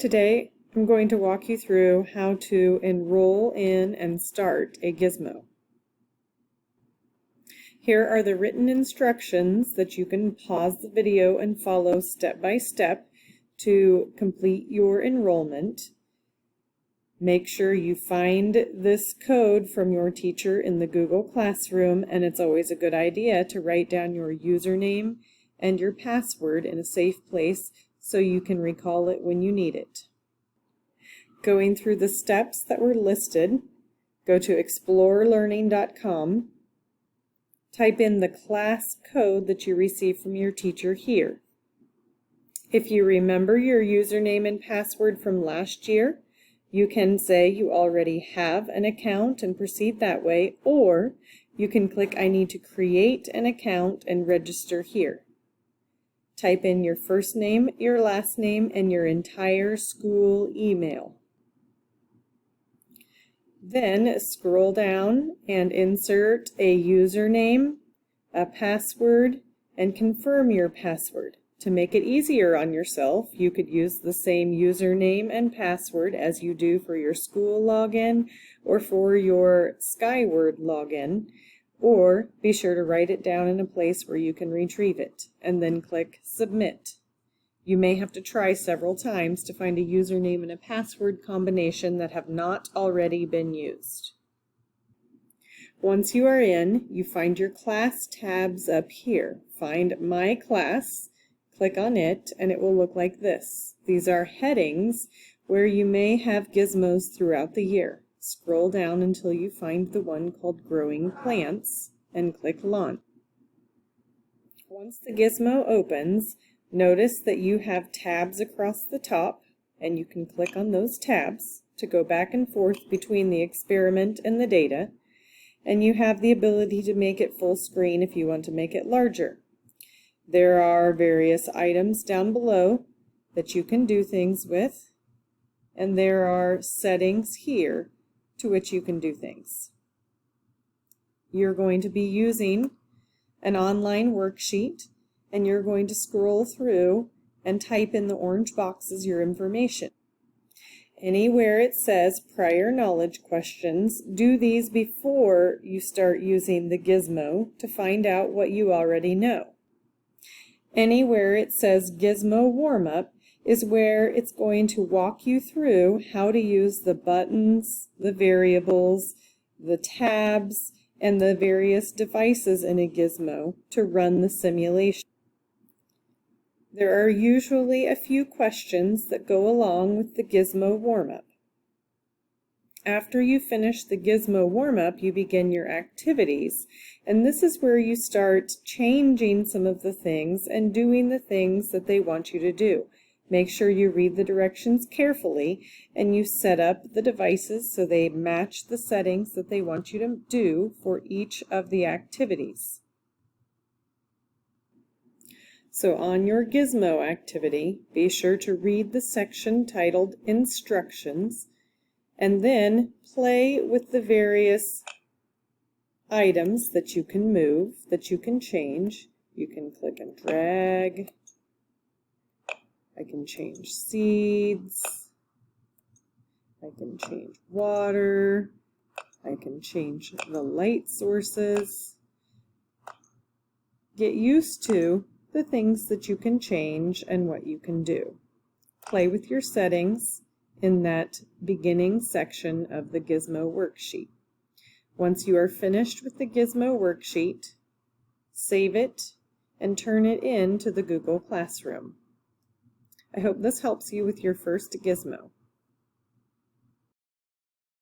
Today, I'm going to walk you through how to enroll in and start a Gizmo. Here are the written instructions that you can pause the video and follow step by step to complete your enrollment. Make sure you find this code from your teacher in the Google Classroom, and it's always a good idea to write down your username and your password in a safe place so you can recall it when you need it. Going through the steps that were listed, go to explorelearning.com, type in the class code that you received from your teacher here. If you remember your username and password from last year, you can say you already have an account and proceed that way, or you can click I need to create an account and register here. Type in your first name, your last name, and your entire school email. Then scroll down and insert a username, a password, and confirm your password. To make it easier on yourself, you could use the same username and password as you do for your school login or for your Skyward login, or be sure to write it down in a place where you can retrieve it, and then click Submit. You may have to try several times to find a username and a password combination that have not already been used. Once you are in, you find your class tabs up here. Find My Class, click on it, and it will look like this. These are headings where you may have gizmos throughout the year. Scroll down until you find the one called Growing Plants and click Launch. Once the gizmo opens, notice that you have tabs across the top, and you can click on those tabs to go back and forth between the experiment and the data, and you have the ability to make it full screen if you want to make it larger. There are various items down below that you can do things with, and there are settings here to which you can do things. You're going to be using an online worksheet, and you're going to scroll through and type in the orange boxes your information. Anywhere it says prior knowledge questions, do these before you start using the gizmo to find out what you already know. Anywhere it says gizmo warm-up is where it's going to walk you through how to use the buttons, the variables, the tabs, and the various devices in a gizmo to run the simulation. There are usually a few questions that go along with the gizmo warm-up. After you finish the gizmo warm-up, you begin your activities, and this is where you start changing some of the things and doing the things that they want you to do. Make sure you read the directions carefully and you set up the devices so they match the settings that they want you to do for each of the activities. So on your gizmo activity, be sure to read the section titled Instructions and then play with the various items that you can move, that you can change. You can click and drag. I can change seeds. I can change water. I can change the light sources. Get used to the things that you can change and what you can do. Play with your settings in that beginning section of the Gizmo worksheet. Once you are finished with the Gizmo worksheet, save it and turn it in to the Google Classroom. I hope this helps you with your first Gizmo.